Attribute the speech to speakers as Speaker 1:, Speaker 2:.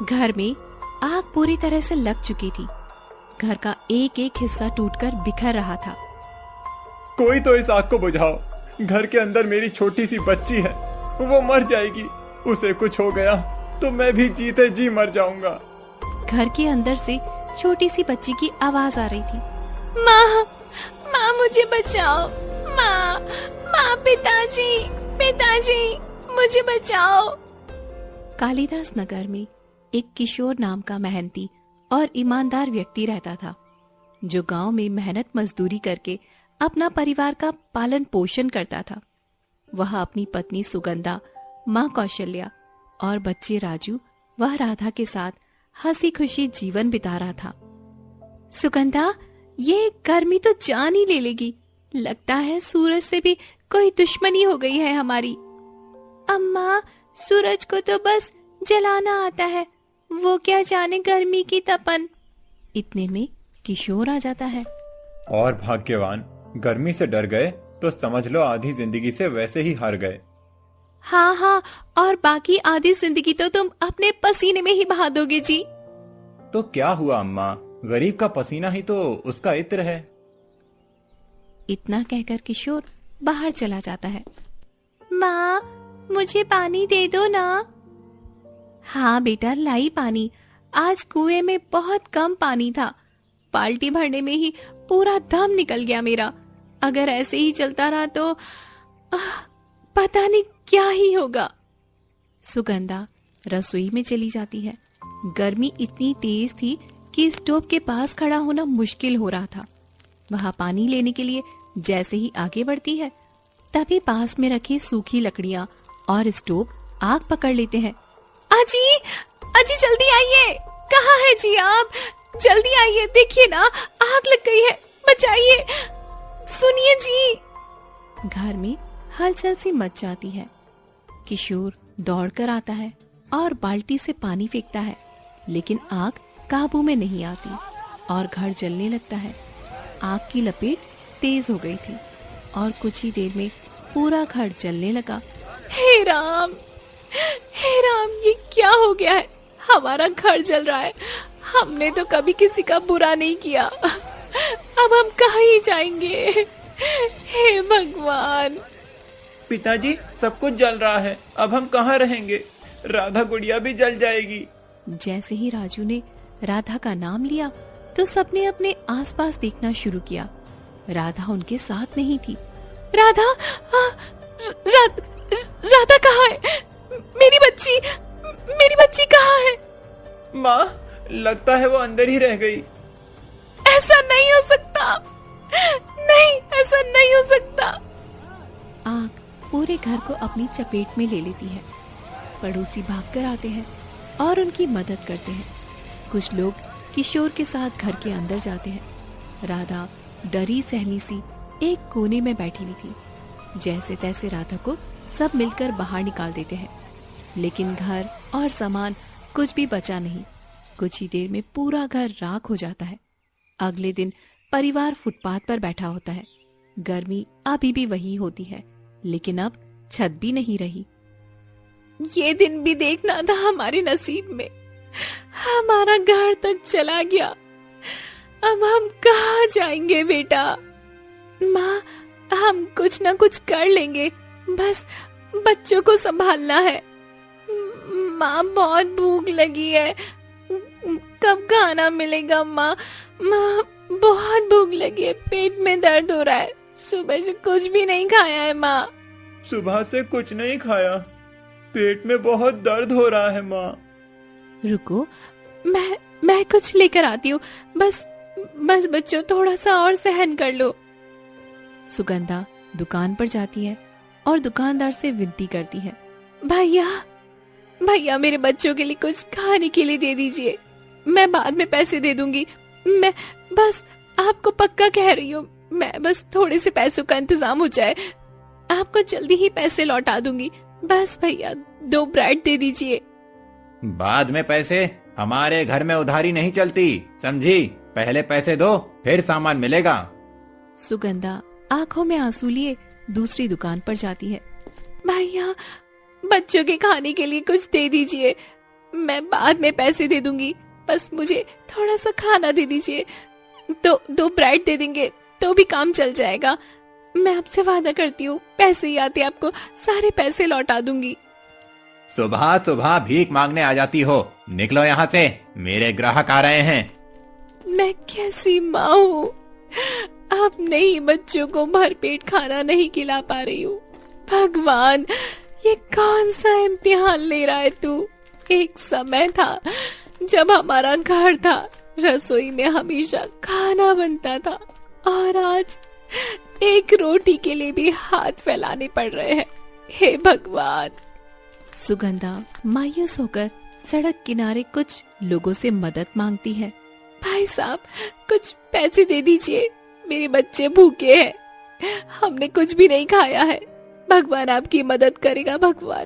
Speaker 1: घर में आग पूरी तरह से लग चुकी थी। घर का एक एक हिस्सा टूटकर बिखर रहा था।
Speaker 2: कोई तो इस आग को बुझाओ। घर के अंदर मेरी छोटी सी बच्ची है, वो मर जाएगी। उसे कुछ हो गया तो मैं भी जीते जी मर जाऊंगा।
Speaker 1: घर के अंदर से छोटी सी बच्ची की आवाज आ रही थी। माँ, माँ मुझे बचाओ। माँ, माँ, पिताजी, पिताजी मुझे बचाओ। कालिदास नगर में एक किशोर नाम का मेहनती और ईमानदार व्यक्ति रहता था, जो गांव में मेहनत मजदूरी करके अपना परिवार का पालन पोषण करता था। वह अपनी पत्नी सुगंधा, माँ कौशल्या और बच्चे राजू व राधा के साथ हंसी खुशी जीवन बिता रहा था। सुगंधा, ये गर्मी तो जान ही ले लेगी। लगता है सूरज से भी कोई दुश्मनी हो गई है हमारी। अम्मा, सूरज को तो बस जलाना आता है, वो क्या जाने गर्मी की तपन। इतने में किशोर आ जाता है।
Speaker 2: और भाग्यवान, गर्मी से डर गए तो समझ लो आधी जिंदगी से वैसे ही हार गए।
Speaker 1: हाँ हाँ, और बाकी आधी जिंदगी तो तुम अपने पसीने में ही बहा दोगे जी।
Speaker 2: तो क्या हुआ अम्मा, गरीब का पसीना ही तो उसका इत्र है।
Speaker 1: इतना कहकर किशोर बाहर चला जाता है। माँ, मुझे पानी दे दो ना। हाँ बेटा, लाई पानी। आज कुएं में बहुत कम पानी था, बाल्टी भरने में ही पूरा दम निकल गया मेरा। अगर ऐसे ही चलता रहा तो पता नहीं क्या ही होगा। सुगंधा रसोई में चली जाती है। गर्मी इतनी तेज थी कि स्टोव के पास खड़ा होना मुश्किल हो रहा था। वह पानी लेने के लिए जैसे ही आगे बढ़ती है, तभी पास में रखी सूखी लकड़ियां और स्टोव आग पकड़ लेते हैं। अजी, अजी जल्दी आइए। कहाँ है जी आप? जल्दी आइए, देखिए ना आग लग गई है, बचाइए। सुनिए जी। घर में हलचल सी मच जाती है। किशोर दौड़कर आता है और बाल्टी से पानी फेंकता है, लेकिन आग काबू में नहीं आती और घर जलने लगता है। आग की लपेट तेज हो गई थी और कुछ ही देर में पूरा घर जलने लगा। हे राम, हे राम, ये क्या हो गया है? हमारा घर जल रहा है। हमने तो कभी किसी का बुरा नहीं किया। अब हम कहाँ ही जाएंगे? हे भगवान।
Speaker 2: पिताजी, सब कुछ जल रहा है, अब हम कहाँ रहेंगे? राधा गुड़िया भी जल जाएगी।
Speaker 1: जैसे ही राजू ने राधा का नाम लिया तो सबने अपने आसपास देखना शुरू किया। राधा उनके साथ नहीं थी। राधा, राधा कहाँ है? मेरी बच्ची कहाँ है?
Speaker 2: माँ, लगता है वो अंदर ही रह गई।
Speaker 1: ऐसा नहीं हो सकता। नहीं, ऐसा नहीं हो सकता। आग पूरे घर को अपनी चपेट में ले लेती है। पड़ोसी भागकर आते हैं और उनकी मदद करते हैं। कुछ लोग किशोर के साथ घर के अंदर जाते हैं। राधा डरी सहमी सी एक कोने में बैठी हुई थी। जैसे तैसे राधा को सब मिलकर बाहर निकाल देते हैं, लेकिन घर और सामान कुछ भी बचा नहीं। कुछ ही देर में पूरा घर राख हो जाता है। अगले दिन परिवार फुटपाथ पर बैठा होता है। गर्मी अभी भी वही होती है, लेकिन अब छत भी नहीं रही। ये दिन भी देखना था हमारे नसीब में। हमारा घर तक चला गया। अब हम कहाँ जाएंगे बेटा? माँ, हम कुछ ना कुछ कर लेंगे, बस बच्चों को संभालना है। माँ, बहुत भूख लगी है, कब खाना मिलेगा? माँ, बहुत भूख लगी है, पेट में दर्द हो रहा है, सुबह से कुछ भी नहीं खाया है। माँ,
Speaker 2: सुबह से कुछ नहीं खाया, पेट में बहुत दर्द हो रहा है। माँ,
Speaker 1: रुको, मैं कुछ लेकर आती हूँ। बस बच्चों, थोड़ा सा और सहन कर लो। सुगंधा दुकान पर जाती है और दुकानदार से विनती करती है, भैया मेरे बच्चों के लिए कुछ खाने के लिए दे दीजिए, मैं बाद में पैसे दे दूंगी। मैं बस आपको पक्का कह रही हूँ, मैं बस थोड़े से पैसों का इंतजाम हो जाए, आपको जल्दी ही पैसे लौटा दूंगी। बस भैया 2 ब्रेड दे दीजिए।
Speaker 3: बाद में पैसे? हमारे घर में उधारी नहीं चलती, समझी? पहले पैसे दो, फिर सामान मिलेगा।
Speaker 1: सुगंधा आंखों में आंसू लिए दूसरी दुकान पर जाती है। भैया, बच्चों के खाने के लिए कुछ दे दीजिए, मैं बाद में पैसे दे दूंगी, बस मुझे थोड़ा सा खाना दे दीजिए। दो ब्रेड दे देंगे तो भी काम चल जाएगा। मैं आपसे वादा करती हूँ, पैसे ही आते आपको सारे पैसे लौटा दूंगी।
Speaker 3: सुबह सुबह भीख मांगने आ जाती हो, निकलो यहाँ से, मेरे ग्राहक आ रहे हैं।
Speaker 1: मैं कैसी माँ हूँ, अपने ही बच्चों को भरपेट खाना नहीं खिला पा रही हूँ। भगवान, ये कौन सा इम्तिहान ले रहा है तू? एक समय था जब हमारा घर था, रसोई में हमेशा खाना बनता था, और आज एक रोटी के लिए भी हाथ फैलाने पड़ रहे हैं। हे भगवान। सुगंधा मायूस होकर सड़क किनारे कुछ लोगों से मदद मांगती है। भाई साहब, कुछ पैसे दे दीजिए, मेरे बच्चे भूखे हैं, हमने कुछ भी नहीं खाया है। भगवान आपकी मदद करेगा भगवान।